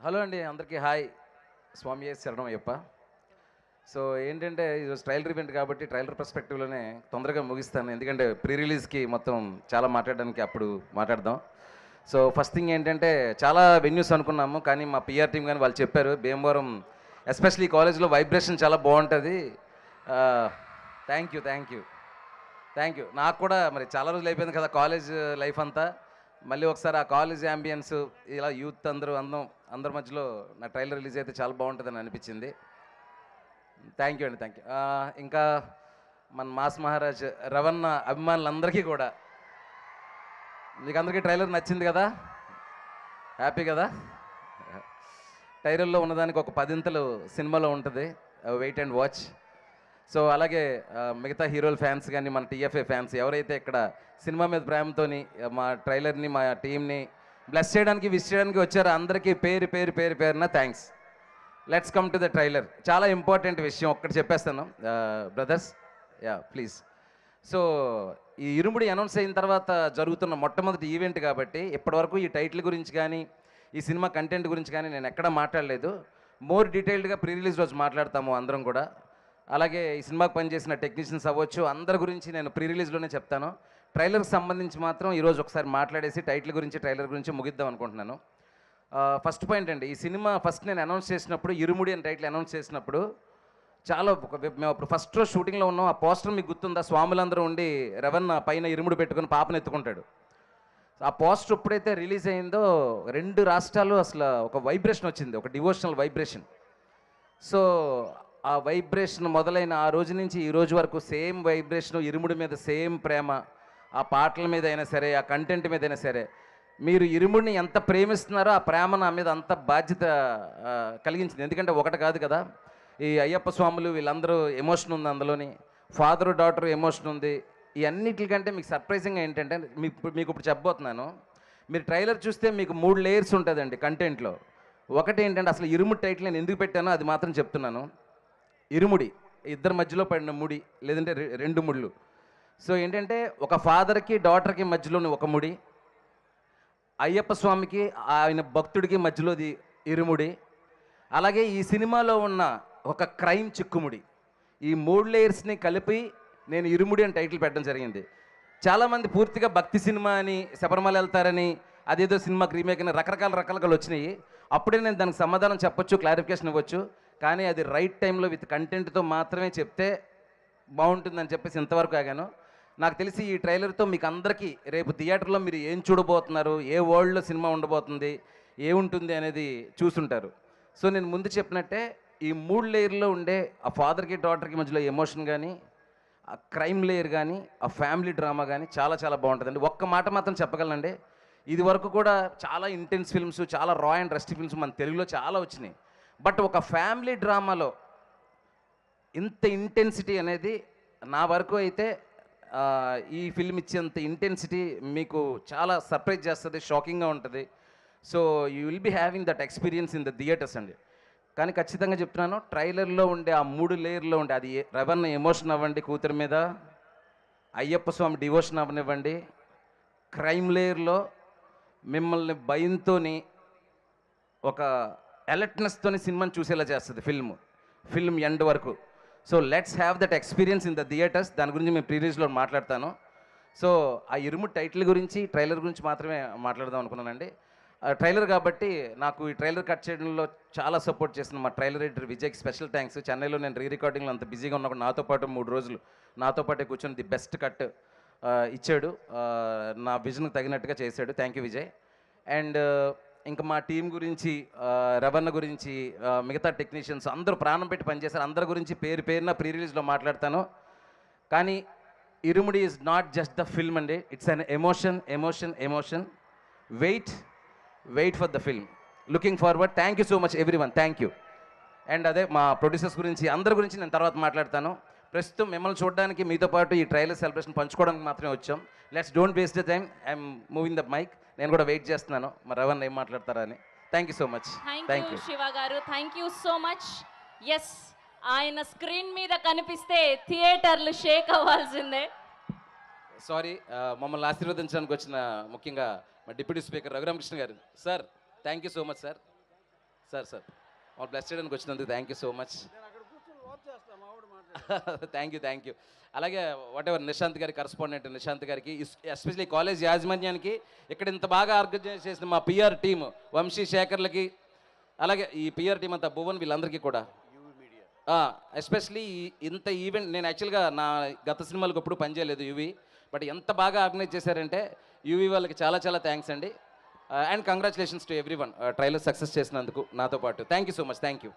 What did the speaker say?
Hello అండి, అందరికీ hi. స్వామి శరణం అయ్యప్ప. సో ఏంటంటే ఈరోజు ట్రైలర్ ఈవెంట్ కాబట్టి ట్రైలర్ పర్స్పెక్టివ్లోనే తొందరగా ముగిస్తాను, ఎందుకంటే ప్రీ రిలీజ్కి మొత్తం చాలా మాట్లాడడానికి అప్పుడు మాట్లాడదాం. సో ఫస్ట్ థింగ్ ఏంటంటే చాలా వెన్యూస్ అనుకున్నాము, కానీ మా పిఆర్ టీం కానీ వాళ్ళు చెప్పారు భీమవరం ఎస్పెషల్లీ కాలేజ్లో వైబ్రేషన్ చాలా బాగుంటుంది. Thank you thank you thank you. నాకు కూడా మరి చాలా రోజులు అయిపోయింది కదా కాలేజ్ లైఫ్ అంతా, మళ్ళీ ఒకసారి ఆ కాలేజ్ యాంబియన్స్ ఇలా యూత్ అందరి మధ్యలో నా ట్రైలర్ రిలీజ్ అయితే చాలా బాగుంటుందని అనిపించింది. థ్యాంక్ యూ అండి, థ్యాంక్ యూ. ఇంకా మన మాస్ మహారాజ్ రవణ అభిమానులందరికీ కూడా, మీకు అందరికీ ట్రైలర్ నచ్చింది కదా, హ్యాపీ కదా. ట్రైలర్లో ఉన్నదానికి ఒక పదింతలు సినిమాలో ఉంటుంది, వెయిట్ అండ్ వాచ్. సో అలాగే మిగతా హీరోల ఫ్యాన్స్ కానీ మన టీఎఫ్ఏ ఫ్యాన్స్ ఎవరైతే ఇక్కడ సినిమా మీద ప్రేమతోని మా ట్రైలర్ని మా టీంని బ్లెస్ చేయడానికి విష్ చేయడానికి వచ్చారో అందరికీ పేరు పేరు పేరు పేరున thanks. Let's come to the trailer. చాలా ఇంపార్టెంట్ విషయం ఒక్కటి చెప్పేస్తాను బ్రదర్స్, యా ప్లీజ్. సో ఈ ఇరుముడి అనౌన్స్ అయిన తర్వాత జరుగుతున్న మొట్టమొదటి ఈవెంట్ కాబట్టి ఇప్పటివరకు ఈ టైటిల్ గురించి కానీ ఈ సినిమా కంటెంట్ గురించి కానీ నేను ఎక్కడా మాట్లాడలేదు. మోర్ డీటెయిల్డ్గా ప్రీ రిలీజ్ రోజు మాట్లాడతాము అందరం కూడా. అలాగే ఈ సినిమాకి పనిచేసిన టెక్నీషియన్స్ అవ్వచ్చు, అందరి గురించి నేను ప్రీ రిలీజ్లోనే చెప్తాను. ట్రైలర్కి సంబంధించి మాత్రం ఈరోజు ఒకసారి మాట్లాడేసి టైటిల్ గురించి ట్రైలర్ గురించి ముగిద్దాం అనుకుంటున్నాను. ఫస్ట్ పాయింట్ అండి, ఈ సినిమా ఫస్ట్ నేను అనౌన్స్ చేసినప్పుడు ఇరుముడి అని టైటిల్ అనౌన్స్ చేసినప్పుడు చాలా మేము అప్పుడు ఫస్ట్ రోజు షూటింగ్లో ఉన్నాం. ఆ పోస్టర్ మీకు గుర్తుందా, స్వాములందరూ ఉండి రవణ పైన ఇరుముడి పెట్టుకుని పాపను ఎత్తుకుంటాడు. ఆ పోస్టర్ ఎప్పుడైతే రిలీజ్ అయిందో రెండు రాష్ట్రాలు అసలు ఒక వైబ్రేషన్ వచ్చింది, ఒక డివోషనల్ వైబ్రేషన్. సో ఆ వైబ్రేషన్ మొదలైన ఆ రోజు నుంచి ఈ రోజు వరకు సేమ్ వైబ్రేషన్, ఇరుముడి మీద సేమ్ ప్రేమ, ఆ పాటల మీద అయినా సరే ఆ కంటెంట్ మీద అయినా సరే. మీరు ఇరుముడిని ఎంత ప్రేమిస్తున్నారో ఆ ప్రేమ నా మీద అంత బాధ్యత కలిగించింది. ఎందుకంటే ఒకటి కాదు కదా, ఈ అయ్యప్ప స్వాములు వీళ్ళందరూ ఎమోషన్ ఉంది అందులోని, ఫాదరు డాటర్ ఎమోషన్ ఉంది. ఈ అన్నిటికంటే మీకు సర్ప్రైజింగ్గా ఏంటంటే మీకు ఇప్పుడు చెప్పబోతున్నాను. మీరు ట్రైలర్ చూస్తే మీకు 3 లేయర్స్ ఉంటుందండి కంటెంట్లో. ఒకటి ఏంటంటే అసలు ఇరుముడి టైటిల్ నేను ఎందుకు పెట్టానో అది మాత్రం చెప్తున్నాను. ఇరుముడి, ఇద్దరి మధ్యలో పడిన ముడి, లేదంటే 2 ముళ్ళు. సో ఏంటంటే ఒక ఫాదర్కి డాటర్కి మధ్యలోని ఒక ముడి, అయ్యప్ప స్వామికి ఆయన భక్తుడికి మధ్యలోది ఇరుముడి, అలాగే ఈ సినిమాలో ఉన్న ఒక క్రైమ్ చిక్కుముడి. ఈ 3 లేయర్స్ని కలిపి నేను ఇరుముడి అని టైటిల్ పెట్టడం జరిగింది. చాలామంది పూర్తిగా భక్తి సినిమా అని శబరిమల వెళ్తారని అదేదో సినిమాకి రీమేక్ అని రకరకాలుగా వచ్చినాయి. అప్పుడే నేను దానికి సమాధానం చెప్పొచ్చు, క్లారిఫికేషన్ ఇవ్వచ్చు. కానీ అది రైట్ టైంలో విత్ కంటెంట్తో మాత్రమే చెప్తే బాగుంటుందని చెప్పేసి ఇంతవరకు ఆగాను. నాకు తెలిసి ఈ ట్రైలర్తో మీకు అందరికీ రేపు థియేటర్లో మీరు ఏం చూడబోతున్నారు, ఏ వరల్డ్లో సినిమా ఉండబోతుంది, ఏముంటుంది అనేది చూసుంటారు. సో నేను ముందు చెప్పినట్టే ఈ 3 లేయర్లో ఉండే ఆ ఫాదర్కి డాటర్కి మధ్యలో ఎమోషన్ కానీ, ఆ క్రైమ్ లేయర్ కానీ, ఆ ఫ్యామిలీ డ్రామా కానీ చాలా చాలా బాగుంటుందండి. ఒక్క మాట మాత్రం చెప్పగలనండి, ఇది వరకు కూడా చాలా ఇంటెన్స్ ఫిల్మ్స్, చాలా రా అండ్ రస్టీ ఫిల్మ్స్ మన తెలుగులో చాలా వచ్చినాయి. బట్ ఒక ఫ్యామిలీ డ్రామాలో ఇంత ఇంటెన్సిటీ అనేది నా వరకు అయితే ఈ ఫిల్మ్ ఇచ్చేంత ఇంటెన్సిటీ మీకు చాలా సర్ప్రైజ్ చేస్తుంది, షాకింగ్గా ఉంటుంది. So you will be having that experience in the theatres అండి. కానీ ఖచ్చితంగా చెప్తున్నాను, ట్రైలర్లో ఉండే ఆ 3 లేయర్లో ఉండే అది రవణ ఎమోషన్ అవ్వండి కూతురు మీద, అయ్యప్ప స్వామి డివోషన్ అవ్వనివ్వండి, క్రైమ్ లేయర్లో మిమ్మల్ని భయంతోని ఒక అలర్ట్నెస్తోని సినిమాని చూసేలా చేస్తుంది ఫిల్మ్ ఎండ్ వరకు. So let's have that experience in the theatres. దాని గురించి మేము ప్రీ రిలీజ్లో మాట్లాడతాను. సో ఆ ఇరుము టైటిల్ గురించి ట్రైలర్ గురించి మాత్రమే మాట్లాడదాం అనుకున్నానండి. ట్రైలర్ కాబట్టి నాకు ఈ ట్రైలర్ కట్ చేయడంలో చాలా సపోర్ట్ చేసిన మా ట్రైలర్ ఎడిటర్ విజయ్కి స్పెషల్ థ్యాంక్స్. చెన్నైలో నేను రికార్డింగ్లో అంత బిజీగా ఉన్నప్పుడు నాతో పాటు 3 రోజులు నాతో పాటే కూర్చొని ది బెస్ట్ కట్ ఇచ్చాడు, నా విజన్కి తగినట్టుగా చేశాడు. Thank you Vijay. అండ్ ఇంకా మా టీం గురించి, రవణ గురించి, మిగతా టెక్నీషియన్స్ అందరూ ప్రాణం పెట్టి పనిచేశారు. అందరి గురించి పేరు పేరున ప్రీ రిలీజ్లో మాట్లాడతాను. కానీ Irumudi is not just the film అండి, it's an emotion. Wait for the film. Looking forward. Thank you so much everyone, thank you. And అదే మా ప్రొడ్యూసర్స్ గురించి, అందరి గురించి నేను తర్వాత మాట్లాడతాను. ప్రస్తుతం మిమ్మల్ని చూడడానికి మీతో పాటు ఈ ట్రైలర్ సెలబ్రేషన్ పంచుకోవడానికి మాత్రమే వచ్చాం. Let's don't waste the time, I'm moving the mic. నేను కూడా వెయిట్ చేస్తున్నాను మరి రవణ ఏం మాట్లాడతారా అని. Thank you so much. Thank you Shiva గారు, thank you so much. Yes, ఆయన స్క్రీన్ మీద కనిపిస్తే థియేటర్లు షేక్ అవ్వాల్సిందే. సారీ, మమ్మల్ని ఆశీర్వదించడానికి వచ్చిన ముఖ్యంగా మా డిప్యూటీ స్పీకర్ రఘురామకృష్ణ గారు. Sir thank you so much sir. Sir sir మా బ్లెస్ చేయడానికి వచ్చినందుకు thank you so much. Thank you. అలాగే వాట్ ఎవర్ నిశాంత్ గారి కరస్పాండెంట్ నిశాంత్ గారికి, ఎస్పెషలీ కాలేజ్ యాజమాన్యానికి, ఇక్కడ ఇంత బాగా ఆర్గనైజ్ చేసిన మా పిఆర్ టీమ్ వంశీ శేఖర్లకి, అలాగే ఈ పిఆర్ టీం అంతా భువన్ వీళ్ళందరికీ కూడా, ఎస్పెషలీ ఇంత ఈవెంట్ నేను యాక్చువల్గా నా గత సినిమాలకు ఎప్పుడు పనిచేయలేదు యూవీ, బట్ ఎంత బాగా ఆర్గనైజ్ చేశారంటే యూవీ వాళ్ళకి చాలా చాలా థ్యాంక్స్ అండి. And congratulations to every one trailer success చేసినందుకు నాతో పాటు. Thank you so much. Thank you.